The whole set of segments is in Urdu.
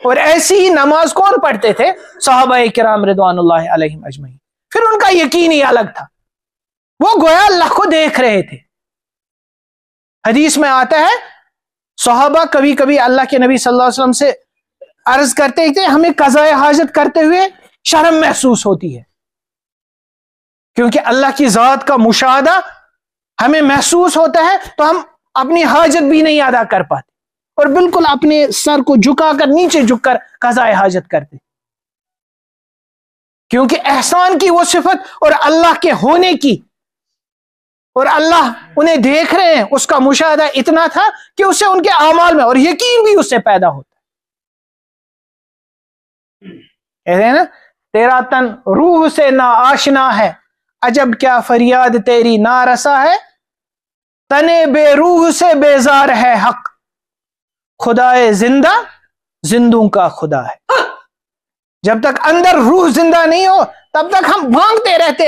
اور ایسی ہی نماز کون پڑھتے تھے؟ صحابہ کرام رضوان اللہ علیہم اجمعین. پھر ان کا یقین ہی الگ تھا، وہ گویا اللہ کو دیکھ رہے تھے. حدیث میں آتا ہے صحابہ کبھی کبھی اللہ کے نبی صلی اللہ علیہ وسلم سے عرض کرتے تھے ہمیں قضاء حاجت کرتے ہوئے شرم محسوس ہوتی ہے، کیونکہ اللہ کی ذات کا مشاہدہ ہمیں محسوس ہوتا ہے تو ہم اپنی حاجت بھی نہیں ادا کر پاتے، اور بالکل اپنے سر کو جھکا کر نیچے جھک کر قضاء حاجت کرتے، کیونکہ احسان کی وہ صفت اور اللہ کے ہونے کی اور اللہ انہیں دیکھ رہے ہیں اس کا مشاہدہ اتنا تھا کہ اس سے ان کے اعمال میں اور یقین بھی اس سے پیدا ہوتا ہے. کہتے ہیں نا تیرا تن روح سے نا آشنا ہے، عجب کیا فریاد تیری نا رسا ہے، تنے بے روح سے بیزار ہے حق، خدائے زندہ زندوں کا خدا ہے. جب تک اندر روح زندہ نہیں ہو تب تک ہم مانگتے رہتے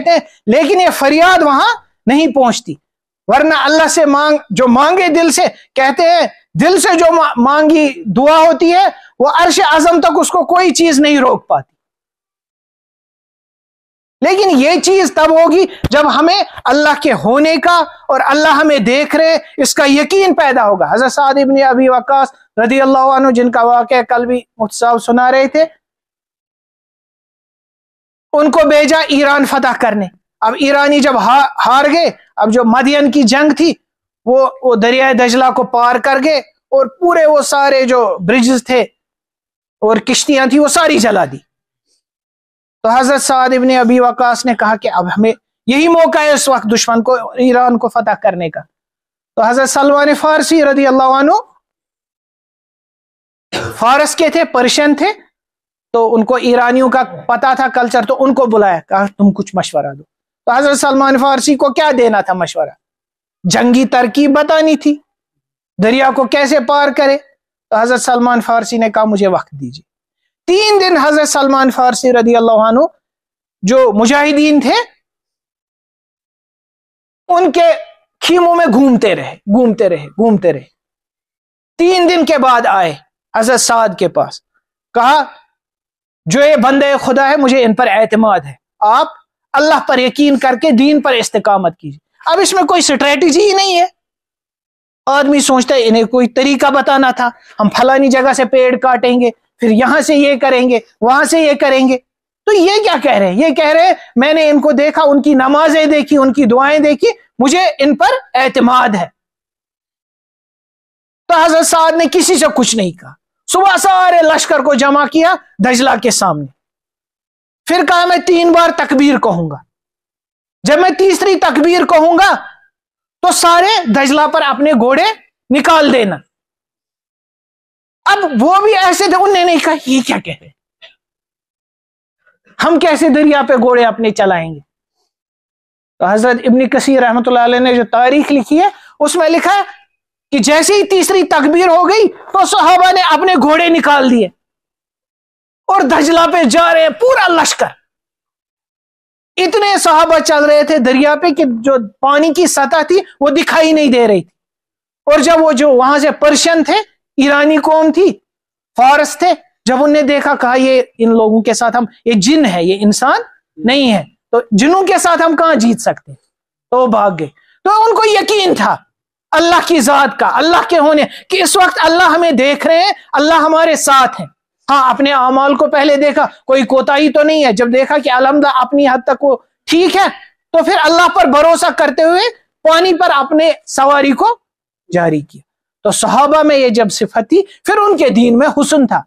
ہیں، لیکن یہ فریاد وہاں نہیں پہنچتی. ورنہ اللہ سے جو مانگے دل سے، کہتے ہیں دل سے جو مانگی دعا ہوتی ہے وہ عرش اعظم تک اس کو کوئی چیز نہیں روک پاتی. لیکن یہ چیز تب ہوگی جب ہمیں اللہ کے ہونے کا اور اللہ ہمیں دیکھ رہے اس کا یقین پیدا ہوگا. حضرت سعد ابن ابی وقاص رضی اللہ عنہ، جن کا واقعہ کل بھی مفتی صاحب سنا رہے تھے، ان کو بھیجا ایران فتح کرنے. اب ایرانی جب ہار گئے، اب جو مدین کی جنگ تھی وہ دریائے دجلہ کو پار کر گئے اور پورے وہ سارے جو برجز تھے اور کشتیاں تھیں وہ ساری جلا دی. تو حضرت سعد ابن ابی وقاص نے کہا کہ اب ہمیں یہی موقع ہے اس وقت دشمن کو ایران کو فتح کرنے کا. تو حضرت سلمان فارسی رضی اللہ عنہ فارس کے تھے، پرشین تھے، تو ان کو ایرانیوں کا پتا تھا کلچر، تو ان کو بلایا، کہا تم کچھ مشورہ دو. تو حضرت سلمان فارسی کو کیا دینا تھا مشورہ؟ جنگی ترکیب بتانی تھی، دریا کو کیسے پار کرے. تو حضرت سلمان فارسی نے کہا مجھے وقت دیجیے. 3 دن حضرت سلمان فارسی رضی اللہ عنہ جو مجاہدین تھے ان کے خیموں میں گھومتے رہے. 3 دن کے بعد آئے حضرت سعد کے پاس، کہا جو یہ بندے خدا ہے مجھے ان پر اعتماد ہے، آپ اللہ پر یقین کر کے دین پر استقامت کیجیے. اب اس میں کوئی اسٹریٹجی ہی نہیں ہے. آدمی سوچتا ہے انہیں کوئی طریقہ بتانا تھا، ہم فلانی جگہ سے پیڑ کاٹیں گے، پھر یہاں سے یہ کریں گے، وہاں سے یہ کریں گے. تو یہ کیا کہہ رہے ہیں؟ یہ کہہ رہے ہیں میں نے ان کو دیکھا، ان کی نمازیں دیکھی، ان کی دعائیں دیکھی، مجھے ان پر اعتماد ہے. تو حضرت سعد نے کسی سے کچھ نہیں کہا. صبح سارے لشکر کو جمع کیا دجلہ کے سامنے، پھر کہا میں 3 بار تکبیر کہوں گا، جب میں تیسری تکبیر کہوں گا تو سارے دجلہ پر اپنے گھوڑے نکال دینا. اب وہ بھی ایسے تھے، انہوں نے نہیں کہا یہ کیا کہہ رہے، ہم کیسے دریا پہ گھوڑے اپنے چلائیں گے. تو حضرت ابن کثیر رحمۃ اللہ علیہ نے جو تاریخ لکھی ہے اس میں لکھا ہے کہ جیسے ہی تیسری تکبیر ہو گئی تو صحابہ نے اپنے گھوڑے نکال دیے اور دجلہ پہ جا رہے پورا لشکر. اتنے صحابہ چل رہے تھے دریا پہ کہ جو پانی کی سطح تھی وہ دکھائی نہیں دے رہی تھی. اور جب وہ جو وہاں سے پرشین تھے، ایرانی قوم تھی، فارس تھے، جب انہوں نے دیکھا کہا یہ ان لوگوں کے ساتھ ہم، یہ جن ہے یہ انسان نہیں ہے، تو جنوں کے ساتھ ہم کہاں جیت سکتے، تو وہ بھاگ گئے. تو ان کو یقین تھا اللہ کی ذات کا، اللہ کے ہونے، کہ اس وقت اللہ ہمیں دیکھ رہے ہیں، اللہ ہمارے ساتھ ہیں. ہاں اپنے اعمال کو پہلے دیکھا، کوئی کوتاہی تو نہیں ہے. جب دیکھا کہ الحمدللہ اپنی حد تک وہ ٹھیک ہے تو پھر اللہ پر بھروسہ کرتے ہوئے پانی پر اپنے سواری کو جاری کیا. تو صحابہ میں یہ جب صفت تھی، پھر ان کے دین میں حسن تھا.